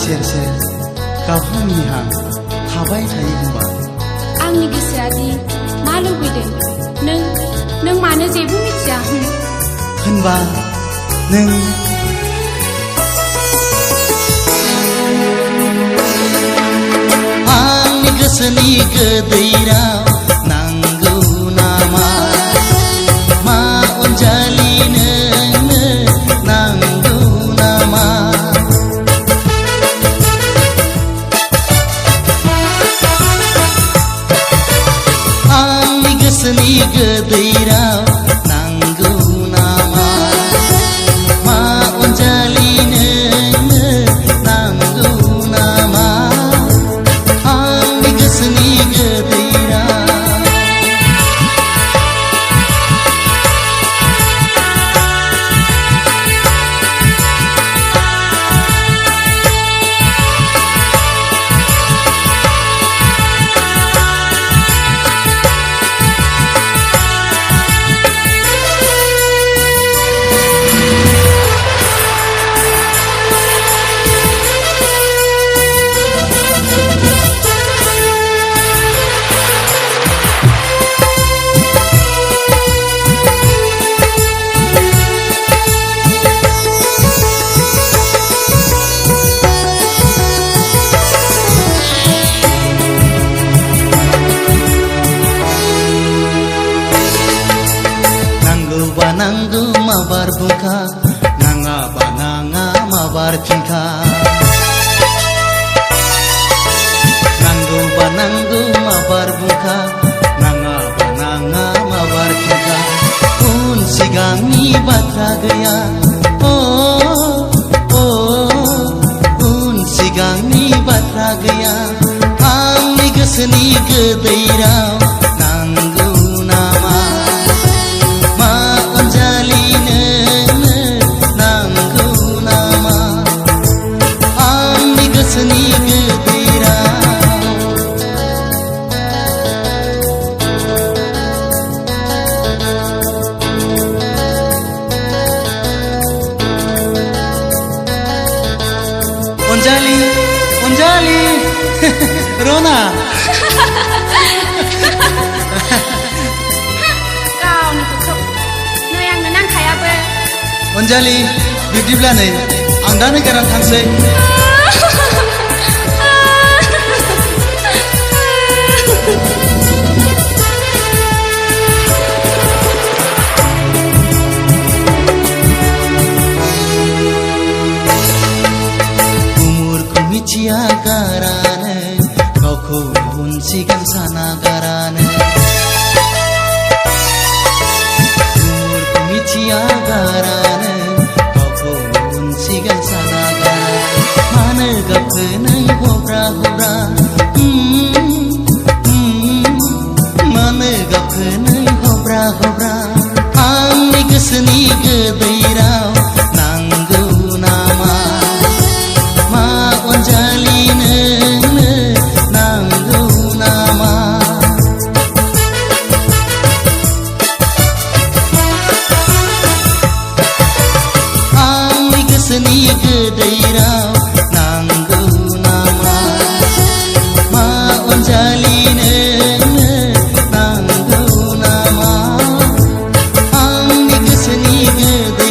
सेर सेर गावहांनिहा थाबाय थायो होनबा आंनि गोसोआदि मा लुबैदों नों मानो जेबो मिथिया होनबा नों आंनि गोसोनि गोदैराव नांगौ नामा मा अनजालि नोंनो नांगौ नामा आंनि गोसोनि गोदैराव नांगौ नामा मा अनजालि नोंनो नांगौ नामा आंनि गोसोनि गोदैराव नांगौ माबार बुखा नाङाबा नाङा माबार फिनखा नांगौबा नांगौ माबार बुखा नाङाबा नाङा माबार फिनखा उन सिगांनि बाथ्रा गैया उन सिगांनि बाथ्रा गैया आंनि गोसोनि गोदैराव नांगौ नामा अनजालि रना गावनिखौ नै आंनो नांखायाबो अनजालि बिब्दिब्ला नै आं दा नागिरनानै थांसै मिथिया गारानो गावखौ उन सिगां साना गारानो मिथिया गारानो गावखौ उन सिगां साना गारानो मानो गाबखो नों हब्रा हब्रा मानो गाबखो नों हब्रा हब्रा आंनि गोसोनि गोदैराव नांगौ नामा अनजालि नोंनो नांगौ नामा आंनि गोसोनि गोदैराव नांगौ नामा मा अनजालि नोंनो नांगौ नामा आंनि गोसोनि गोदै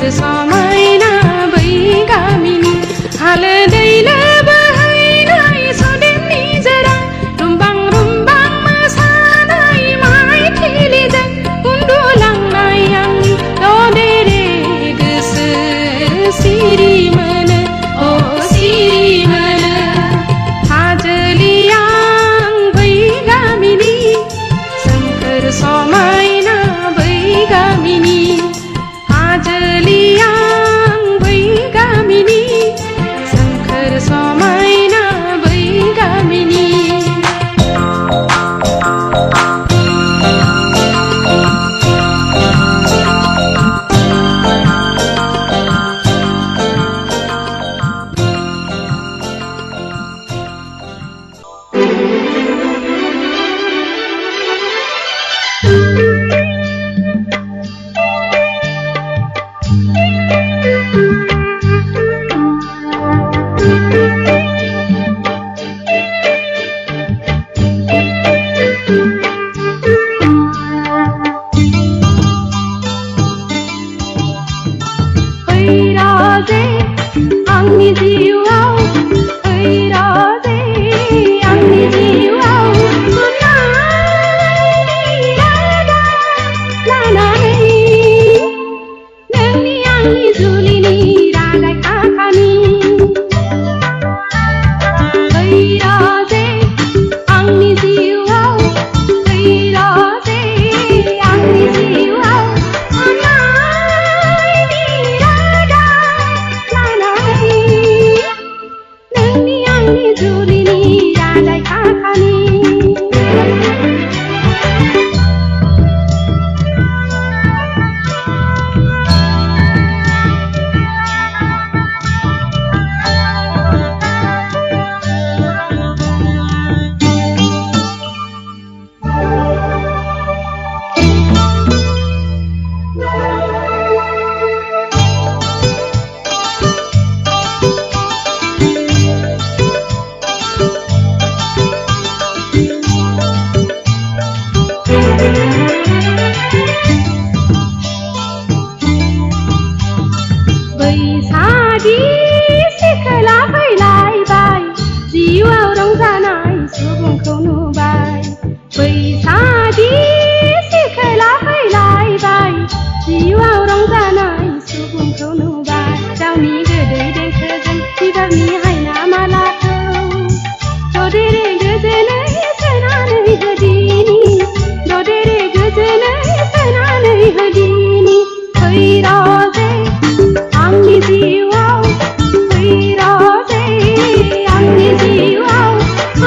सोमखोर समायना बै गामिनि हालोदैलो बोहैनाय सुदेमनि जरा रुमबां रुमबां मोसानाय माइथिलिजों उन्दुलांनाय आंनि ददेरे गोसो सिरि मोनो अ सिरि मोनो हाजोलियां बै गामिनि सोमखोर समायना बै गामिनि हाजोलियां बै गामिनि सोमखोर समायना बै गामिनि आंनि जिउआव फैराजे आंनि जिउआव लानानै नोंनि आंनि जुलिनि रादाय खाखानि फैराजे आंनि जिउआव फैराजे आंनि जिउआव जुलिनि रादाय खाखानि बैसागि सिखोला फैलायबाय जिउआव रंजानाय सुबुंखौ नुबाय बैसागि सिखोला फैलायबाय जिउआव रंजानाय सुबुंखौ नुबाय गावनि गोदै देंखोजों बिबारनि हायना मालाखौ ददेरे गोजोनै सोनानै होदिनि ददेरे गोजोनै सोनानै होदिनि फैराजे आंनि जिउआव फैराजे आंनि जिउआव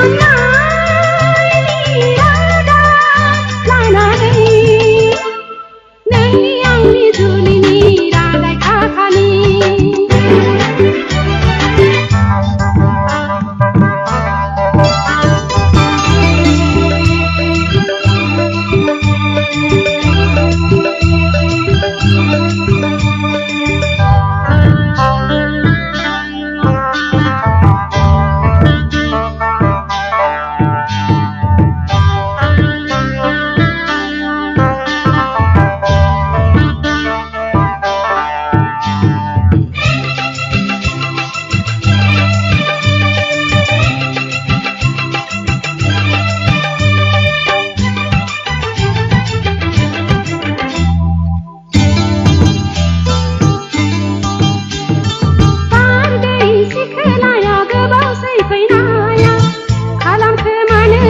अननायनि रादाय लानानै नोंनि आंनि जुलिनि रादाय खाखानि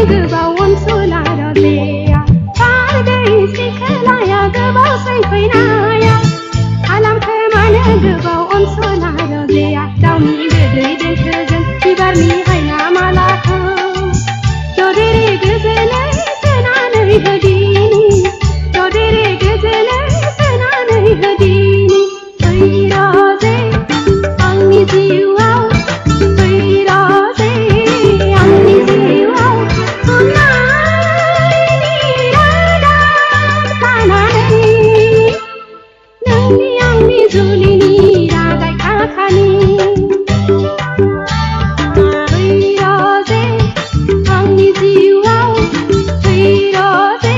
गोबाव अनसुला रजेया बारदै सिखोलाया गोबाव फैनाया खालामखो मानो गोबाव अनसुला रजेया गावनि गोदै देंखोजों बिबारनि हायना मालाखौ ददेरे गोजोनै सोनानै होदिनि ददेरे गोजोनै सोनानै होदिनि फैराजे आंनि जिउआव फैराजे आंनि जिउआव जुलिनि रादाय खाखानि फैराजे आंनि जिउआव फैराजे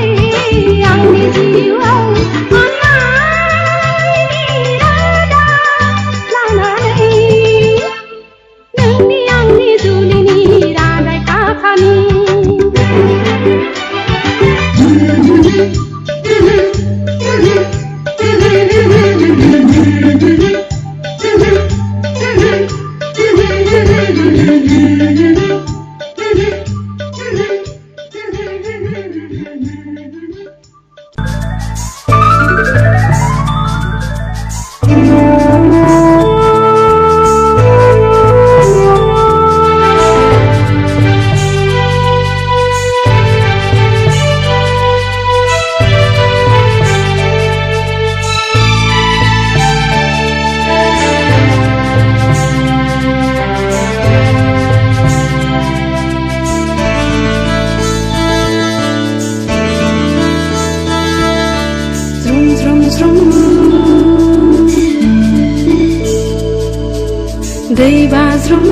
दै बाज्रुम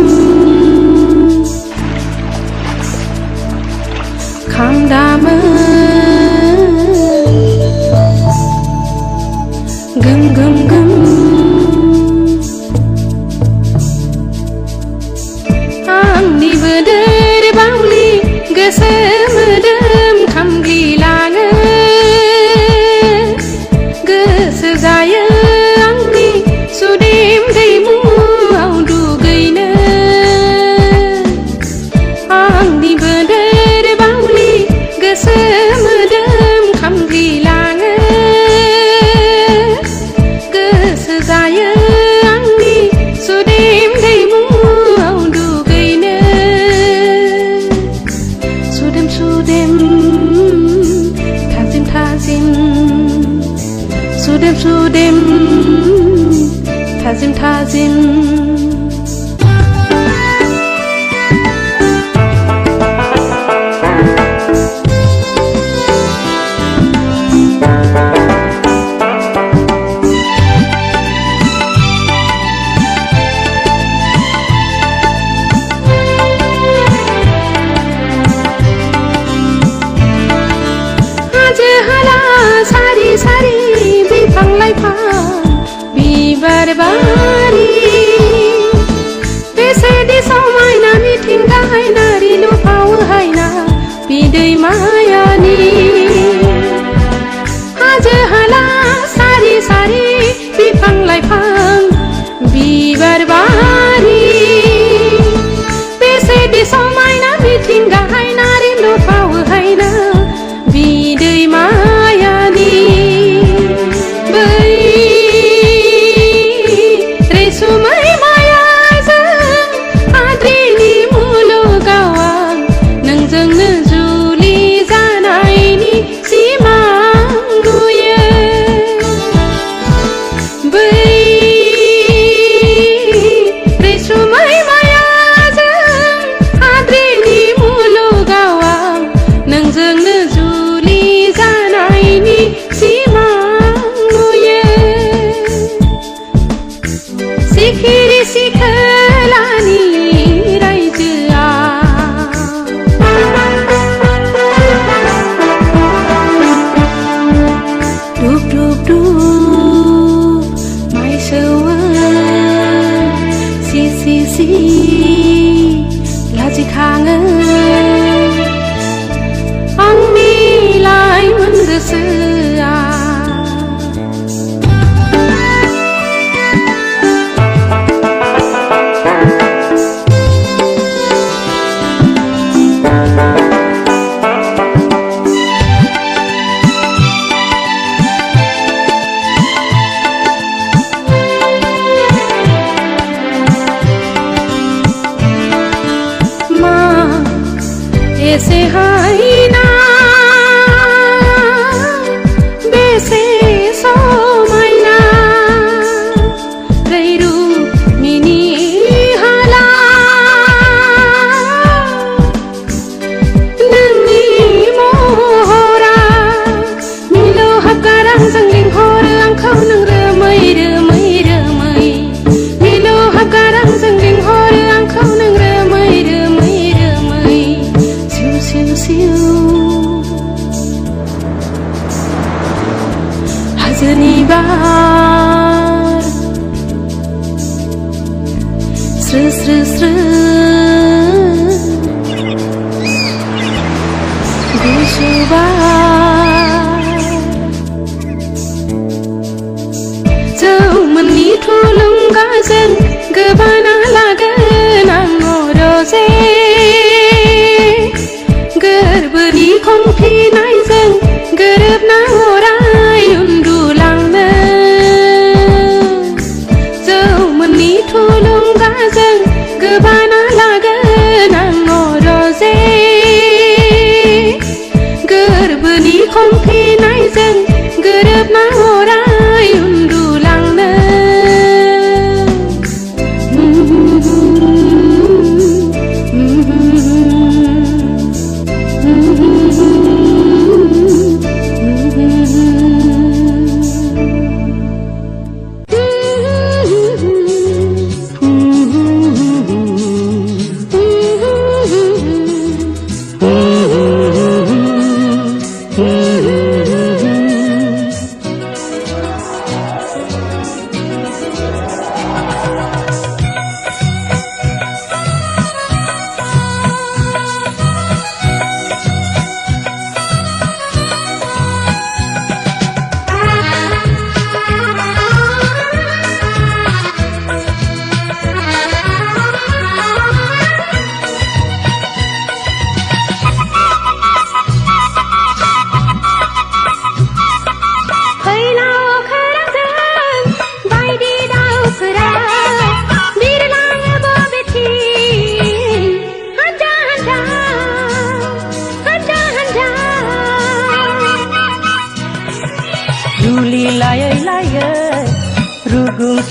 खाम दामो गोम गोम गोम आंनि बोदोर बावलि गोसो मोदोम खामग्लिलाङो गोसो जायो आंनि सुदेम दैमुआव दुगैनो आंनि बोदोर बावलि गोसो मोदोम खामग्लिलाङो गोसो जायो आंनि सुदेम दैमुआव दुगैनो सुदेम सुदेम थाजिम थाजिम सुदेम सुदेम थाजिम थाजिम सारी सारी बिफां लाइफां बिबार बारि बेसेदि समायना मिथिंगाहाय नारि लुफावहायना बिदै मायानि हाजो हाला सारी सारी बिफां लाइफां बिबार बारि बेसेदि समायना मिथिंगाहाय नारि लुफावहायना बिदै मायानि बै रैसुमै मायाजों आद्रिनि मुलुगाव आं नोंजोंनो जुलि जानायनि सिमां नुयो बै रैसुमै मायाजों आद्रिनि मुलुगाव आं नोंजोंनो जानायनि सिमां नुयो सिखिरि सिखोलानि रायजोआ दुब दुब दुब माइ सौवो सि सि सि लाजिखाङो आंनि लाइमोन गोसोआ मा एसे हायना बेसे समायना रैरु मिनि हाला नोंनि महरा मिलौहाब गारांजों लिंहरो आंखौ नों रोमै रोमै रोमै मिलौहाब गारांजों लिंहरो आंखौ नों रोमै रोमै रोमै सिउ सिउ सिउ हाजोनि बार स्रो स्रो स्रो गुसु बार जौमोननि थुलुंगाजों गोबाना लागोन आं अरजे गोरबोनि खनफिनायजों गोरोबना अराय उन्दुलांनो जौमोननि थुलुंगाजों गोबाना लागोन आं अरजे गोरबोनि खनफिनायजों गोरोबना अराय उन्दुलांनो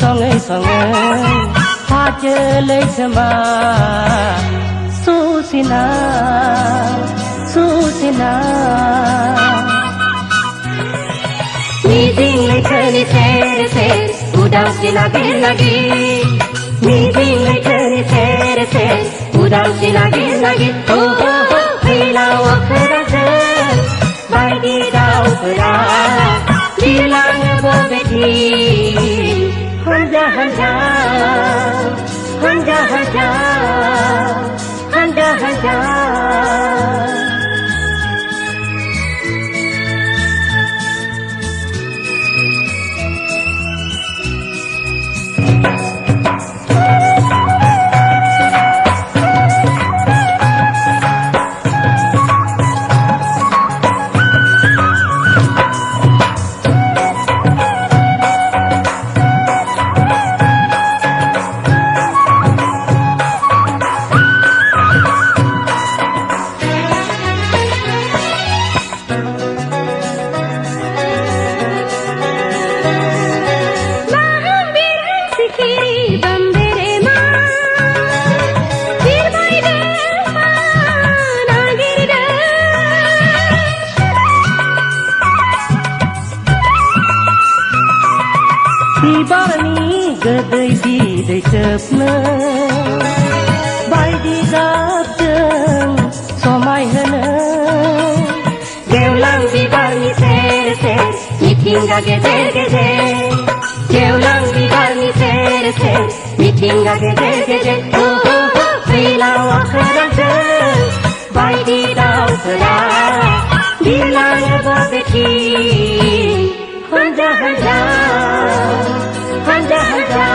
सँगै सँगै हाजलै छमा सुसिना सुसिना मिजिङलै छ नि फेर फेर उदासी लागे लागे मिजिङलै छ नि फेर फेर उदासी लागे लागे हो हो हो फैलाव खराज बाइदि दाउफोरा बिरलाङो बेथि हान्जा हान्जा हान्जा हान्जा हान्जा हान्जा बिबारनि गोदै बिदै सोबनो बायदि गाबजों समायहोनो गेवलां बिबारनि सेर सेर मिथिंगा गेजेर गेजेर गेवलां बिबारनि सेर सेर मिथिंगा गेजेर गेजेर हो हो हो फैलाव खराजों बायदि दाउफोरा बिरलाङो बेथि हान्जा हान्जा हान्जा हान्जा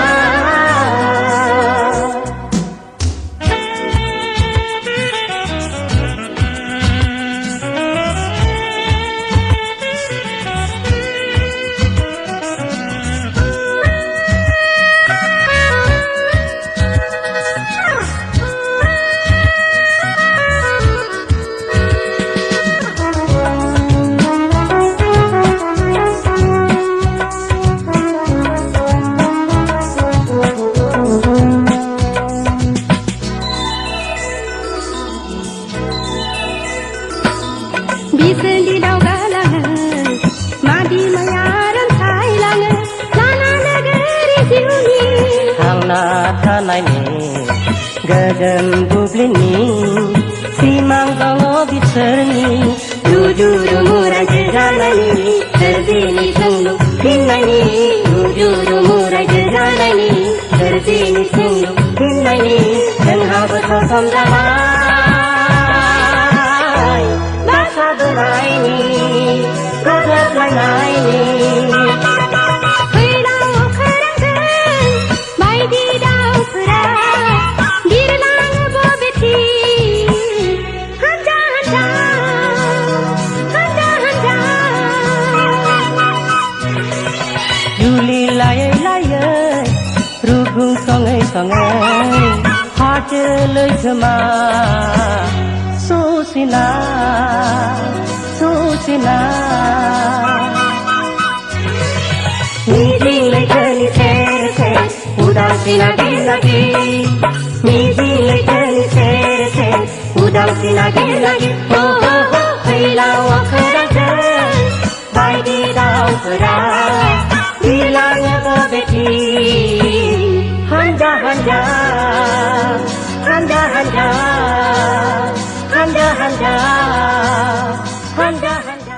बिसोरनि दावगालाङो मादि माया रोंसायलाङो लाना नोगोरि जिउनि थांना थानायनि गोजोन बुब्लिनि सिमां दङ बिसोरनि रुजु रुमु रायजो जानायनि सोरजिनि सोंलु फिननायनि रुजु रुमु रायजो जानायनि सोरजिनि सोंलु फिननायनि जोंहाबो सम जाबाय फैलाव खराजों बायदि दाउफोरा बिरलाङो बेथि हान्जा हान्जा हान्जा हान्जा जुलि लायै लायै रुगुं सँगै सँगै हाजोलै खोमा सुसिना सुसिना मिजिङलै छ नि फेर फेर उदासी लागे लागे मिजिङलै छ नि फेर फेर उदासी लागे लागे हो हो हो फैलाव खराजों बायदि दाउफोरा बिरलाङो बेथि हान्जा हान्जा हान्जा हान्जा हान्जा हान्जा हान्जा हान्जा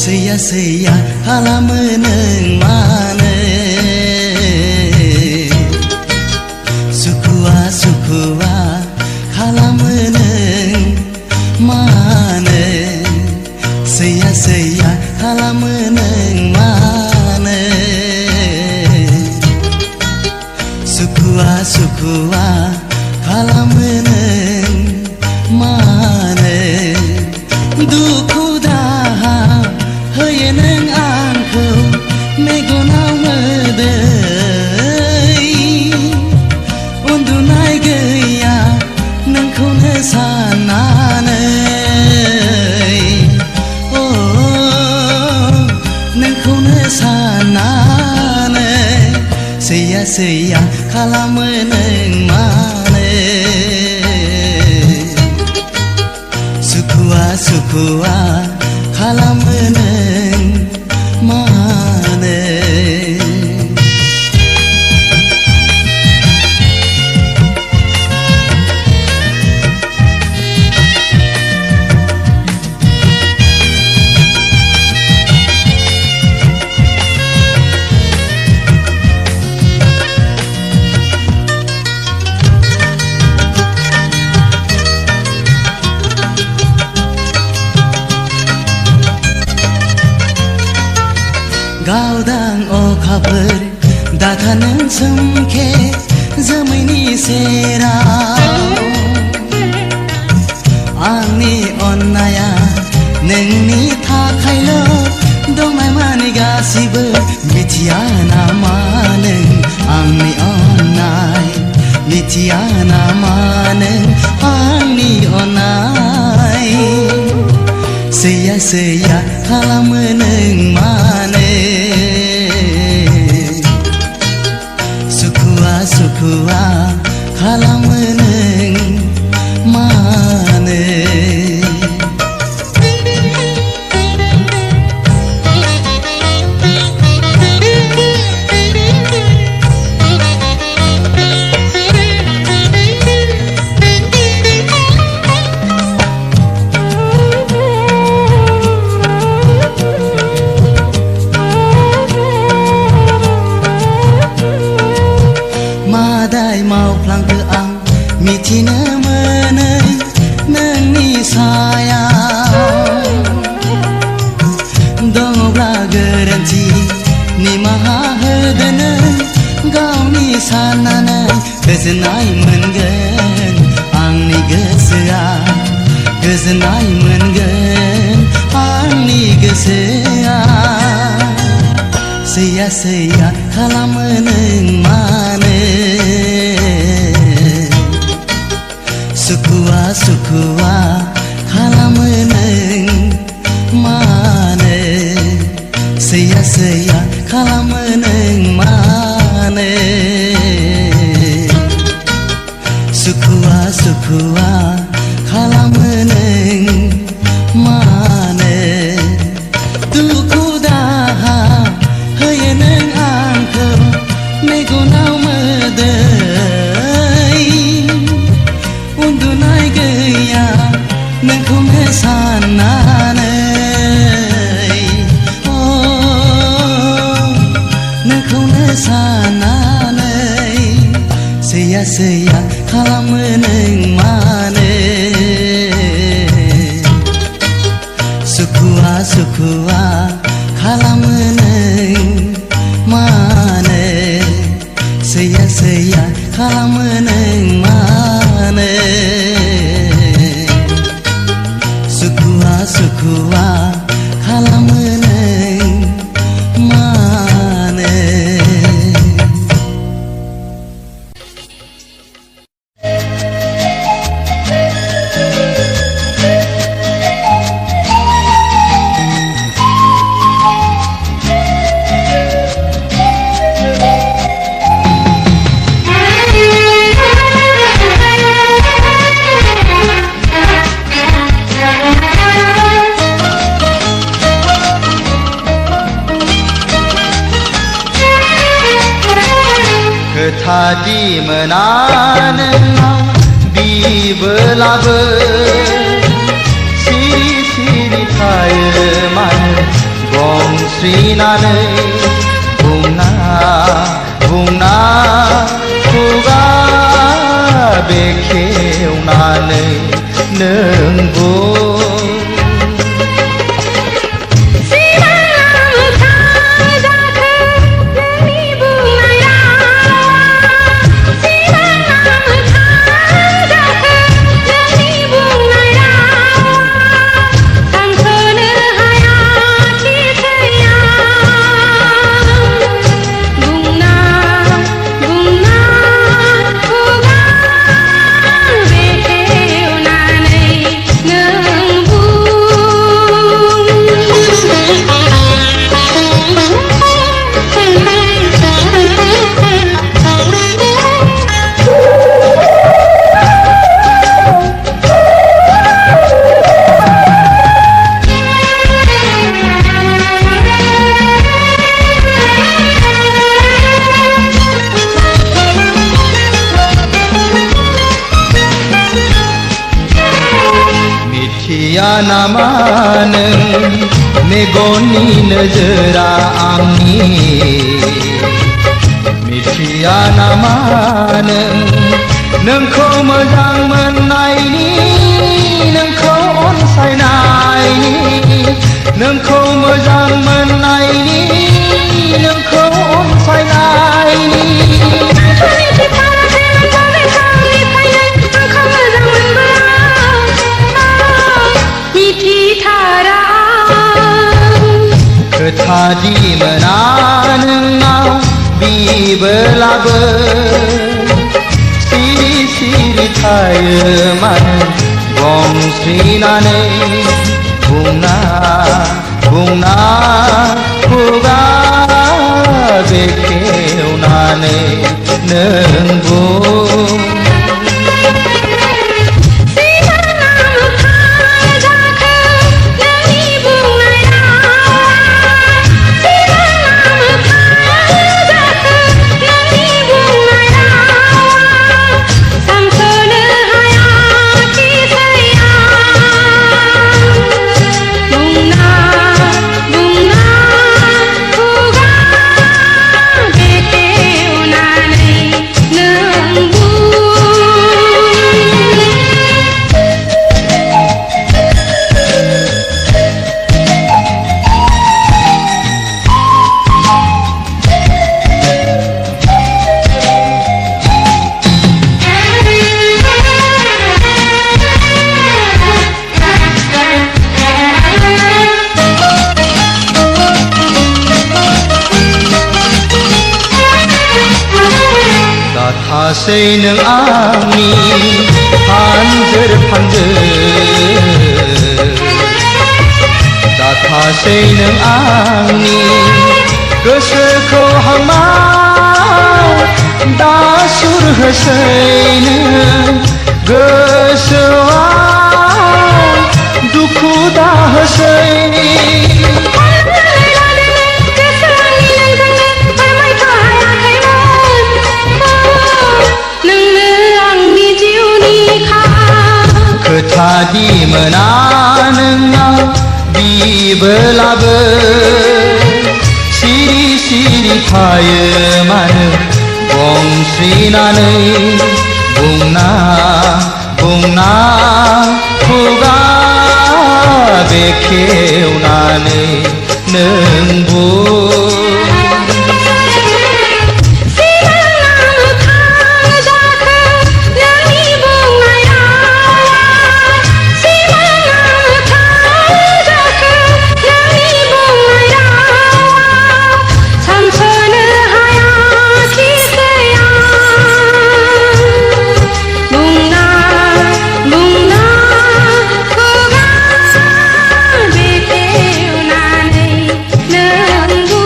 सैया सैया खालामो नों मानो सुखुआ सुखुआ खालामो नों मानो सैया सैया खालामो नों मानो सुखुआ सुखुआ खालामो नों मानो दुखु दाहा होयो नों आंखौ मेगनाव मोदै उन्दुनाय गैया नोंखौनो साननानै अ नोंखौनो साननानै सैया सैया खालामो नों मानो सुखुआ सुखुआ खालामो नों मानो गावदां अखाफोर दाथा नों सोमखे जोमैनि सेराव आंनि अननाया नोंनि थाखायल' दंनाय मानि गासिबो मिथिया नामा नों आंनि अननाय मिथिया नामा नों आंनि अननाय सैया सैया खालामो नों मानो सुखुआ सुखुआ खालामो नों मानो मावफ्लांखो आं मिथिनो मोनो नोंनि सायाव दङब्ला गोरोन्थि निमाहा होदो नों गावनि साननानै गोजोननाय मोनगोन आंनि गोसोआ गोजोननाय मोनगोन आंनि गोसोआ सैया सैया खालामो नों मानो सुखुआ सुखुआ खालामो नों मानो सैया सैया खालामो नों मानो सुखुआ सुखुआ खालामो नों मानो दुखु दाहा होयो नों आंखौ मेगनाव मोदै उन्दुनाय गैया नोंखौनो साननानै अ नोंखौनो साननानै सैया सैया खालामो नों मानो सुखुआ सुखुआ खालामो नों मानो सैया सैया खालामो नों मानो सुखुआ सुखुआ खालामो नों मानो खोथादि मोना नोंनाव बिबोलाबो सिरि सिरि थायो मानो बुंस्रिनानै बुंना खुगा बेखेवनानै नों बुं मिथिया नामा नों मेगननि नोजोरा आंनि मिथिया नामा नोंखौ मोजां मोननायनि नोंखौ अनसायनायनि नोंखौ मोजां मोननायनि नोंखौ अनसायनायनि खोथादि मोना नोंनाव बिबोलाबो सिरि सिरि थायो मानो बुंस्रिनानै बुंना खुगा बेखेवनानै नों बुं दाथासै नों आंनि फानजोर दाथासै नों आंनि गोसोखौ हांमाव दासुर होसै नों गोसोआव दुखु दाहोसै खोथादि मोना नोंनाव बिबोलाबो सिरि सिरि थायो मानो बुंस्रिनानै बुंना खुगा बेखेवनानै नों बुं Nang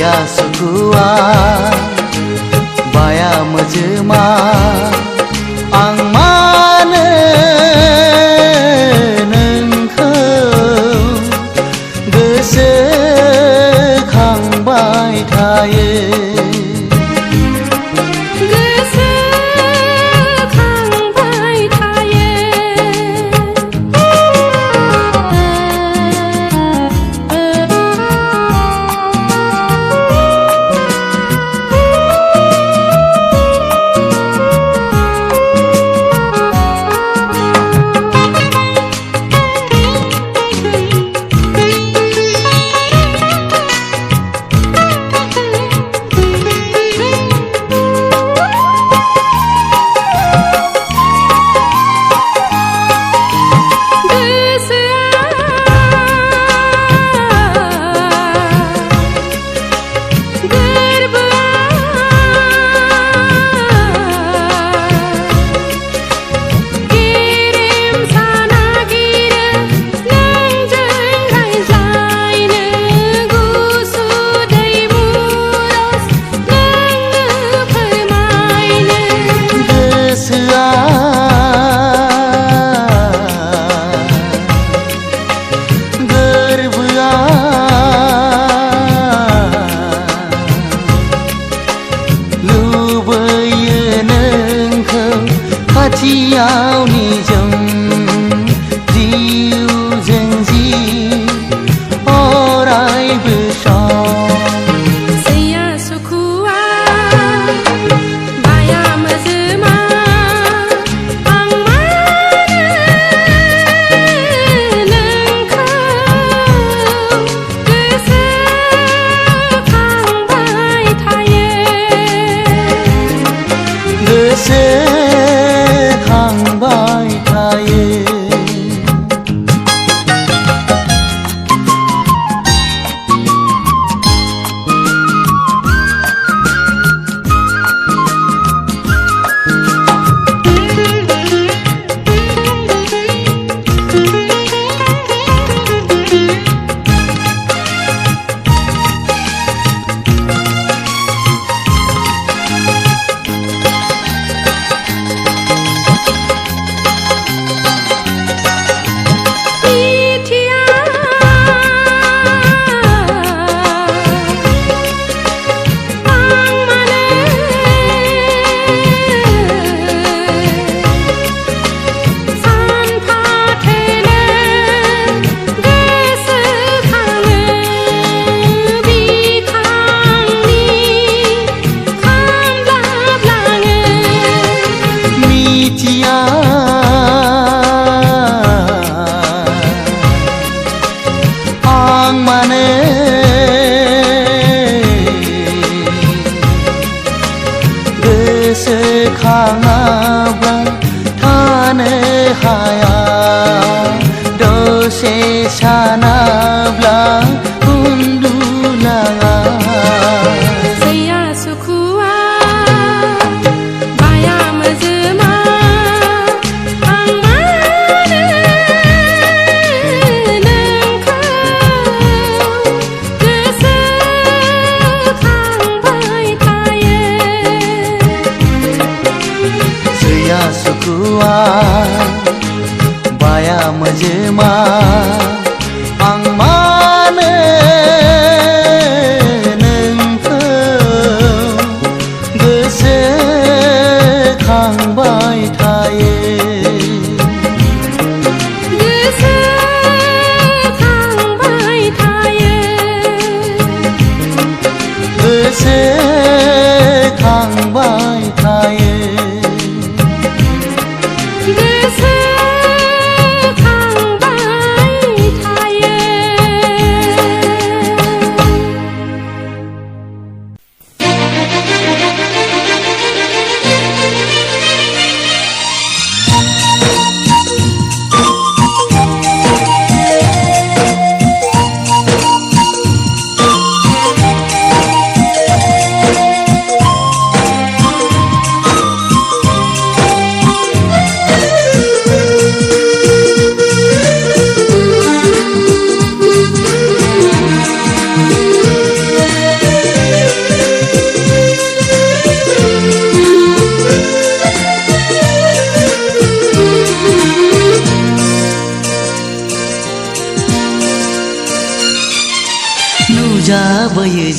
गैया सुखुआ बाया मोजोमा आं मानो नोंखौ गोसोखांबाय थायो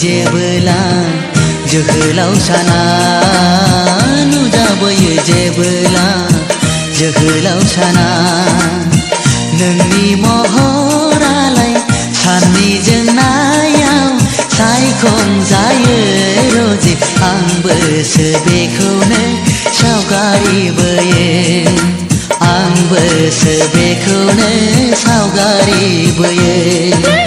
जेबोला जोहोलाव साना नुजाबोयो जेबोला जोहोलाव साना नोंनि महरालाय साननि जोंनायाव सायखं जायो रजे आंबोसो बेखौनो सावगारि बोयो आंबोसो बेखौनो सावगारि बोयो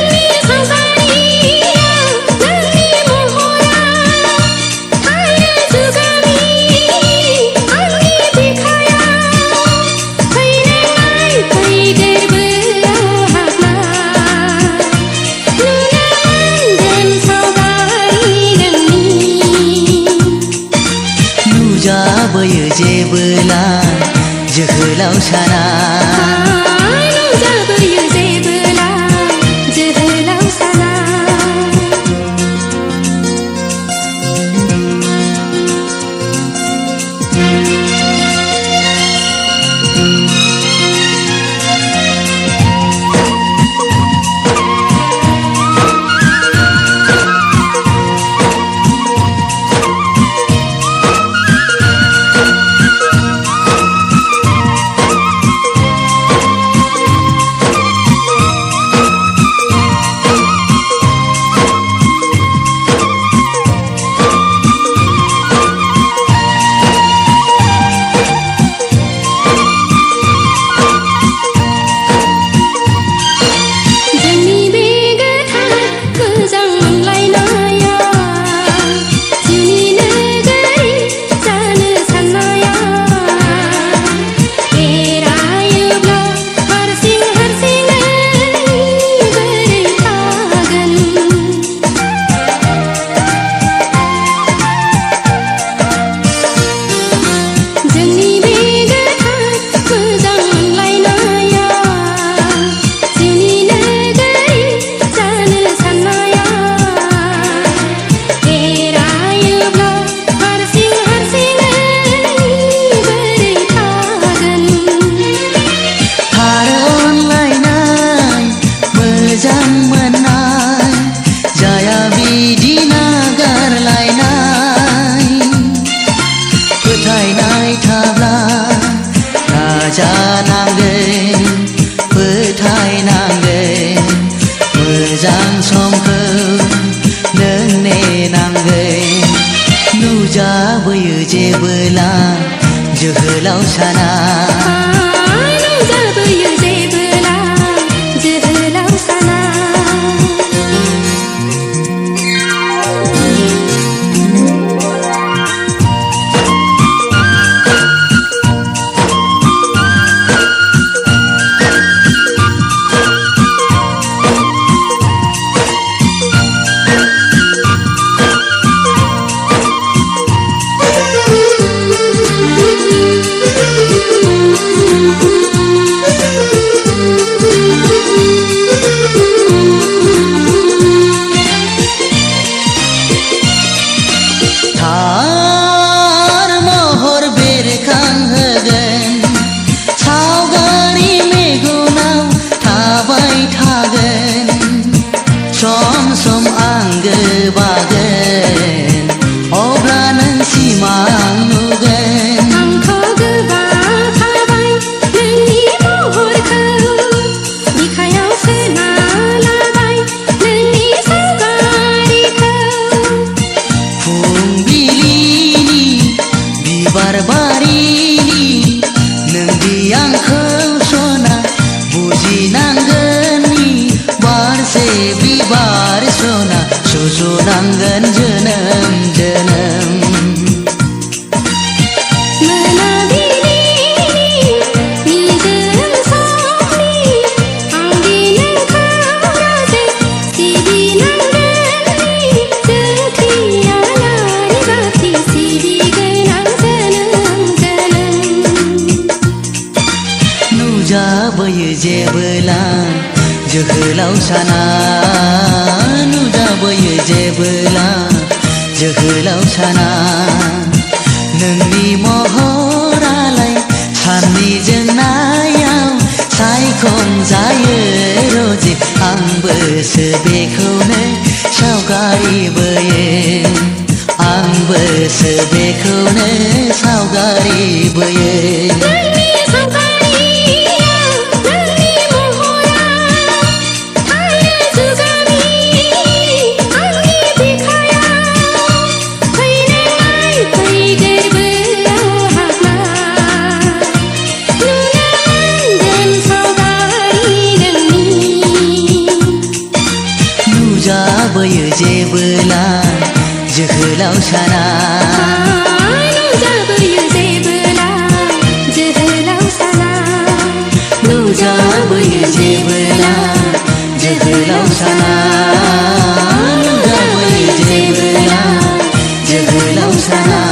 नुजाबोयो जेबोला जोहोलाव साना नुजाबोयो जेबोला जोहोलाव साना मोजां समखौ नों नेनांगोन नुजाबोयो जेबोला जोहोलाव साना नुजाबोयो जेबोला जोहोलाव साना सम सम आंगो बागोन अब्ला नों सिमां नुगोन आंथ' गोबां थाबाय नोंनि महरखौ बिखायाव सोना लाबाय नोंनि सावगारिखौ फुंबिलिनि बिबार बारिनि नोंदि आंखौ सना बुजिनांगोननि बारसे बिबार सना सुजुनांगोन जोनोम जोनोम नुजाबोयो जेबोला जोहोलाव साना नुजाबोयो जेबोला जोहोलाव साना नोंनि महरालाय साननि जोंनायाव सायखं जायो रजे आंबोसो बेखौनो सावगारि सावगारिबोयो आंबोसो बेखौनो सावगारिबोयो नोंनि सावगारिया नोंनि महरा आरो जुगामि आंनि बिखायाव फैनाय फैगोरबो आंहा नुनो मोनगोन सावगारि नोंनि नुजाबोयो जेबोला जोहोलाव साना नुजाबोयो जेबोला जोहोलाव साना नुजाबोयो जेबोला जोहोलाव साना नुजाबोयो जेबोला जोहोलाव साना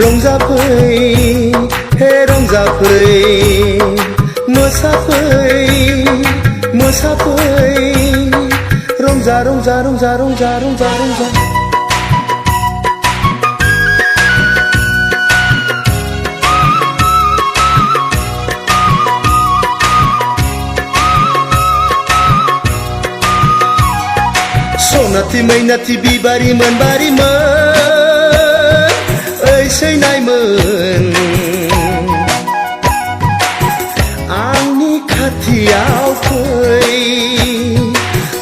रंजाफै हे रंजाफै मोसाफै रंजा रंजा रंजा रंजा रंजा रंजा सनाथि मैनाथि बिबारिमोन ओइसैनायमोन आंनि खाथियाव फै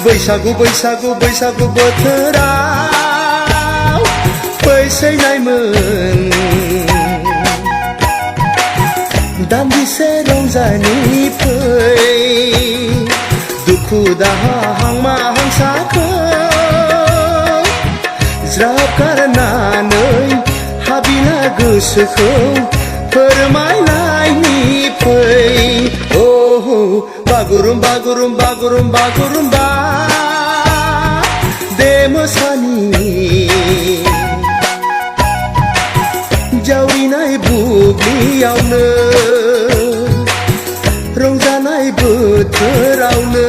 बैसागु बैसागु बैसागु बोथोराव फैसैनायमोन दान्दिसे रंजानि फै दुखु दाहा हांमा हांसाखौ ज्राब गारनानै हाबिला गोसोखौ फोरमायनायनि फै बागुरुम बागुरुम बागुरुम बागुरुम्बा दे मोसानि जावरिनाय बुब्लियावनो रंजानाय बोथोरावनो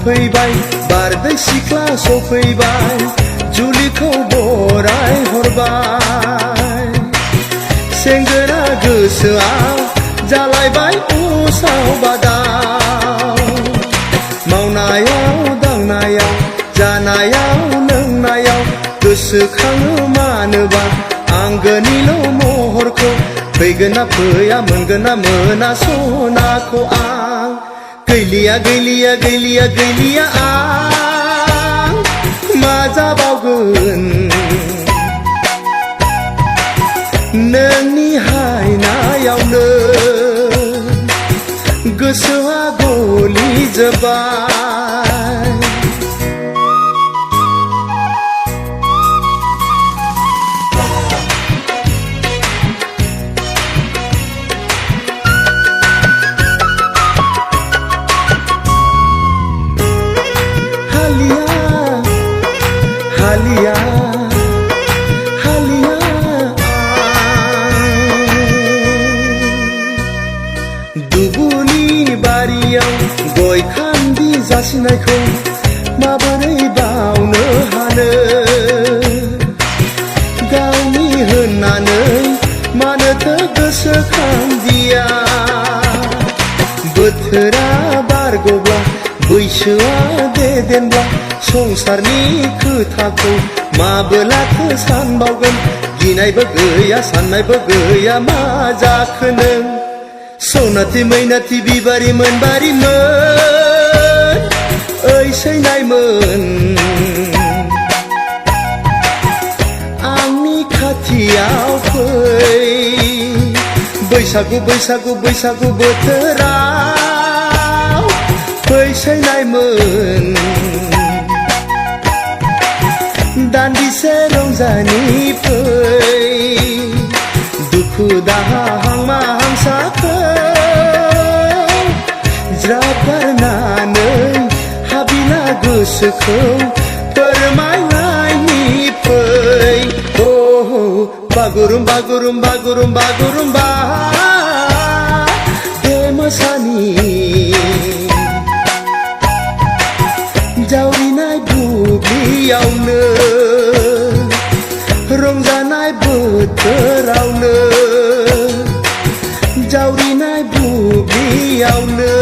फैबाय बारदै सिख्ला सफैबाय जुलिखौ बराय हरबाय सेंग्रा गोसोआव जालायबाय उसाव बादाव मावनायाव दांनायाव जानायाव लोंनायाव गोसोखाङो मानोबा आंगोनिल' महरखौ फैगोन ना फैया मोनगोन ना मोना सनाखौ आं गैलिया गैलिया गैलिया गैलिया आं मा जाबावगोन नोंनि हायनायावनो गोसोआ गलिजोब्बाय दुबुनि बारियाव गय खान्दि जासिनायखौ माबोरै बावनो हानो गावनि होननानै मानोथो गोसोखांदिया बोथोरा बारग'ब्ला बैसोआ देदेनब्ला संसारनि खोथाखौ माबोलाथो सानबावगोन गिनायबो गैया साननायबो गैया मा जाखो नों सनाथि मैनाथि बिबारिमोन ओइ सैनायमोन आंनि खाथियाव फै बैसागु बैसागु बैसागु बोथोराव फै सैनायमोन दान्दिसे रंजानि फै दुखु दाहा हांमा हांसाखौ ज्राब गारनानै हाबिला गोसोखौ फोरमायनायनि फै बागुरुम बागुरुम बागुरुम बागुरुम्बा बे मोसानि जावरिनाय बुब्लियावनो रंजानाय बोथोरावनो जावरिनाय बुब्लियावनो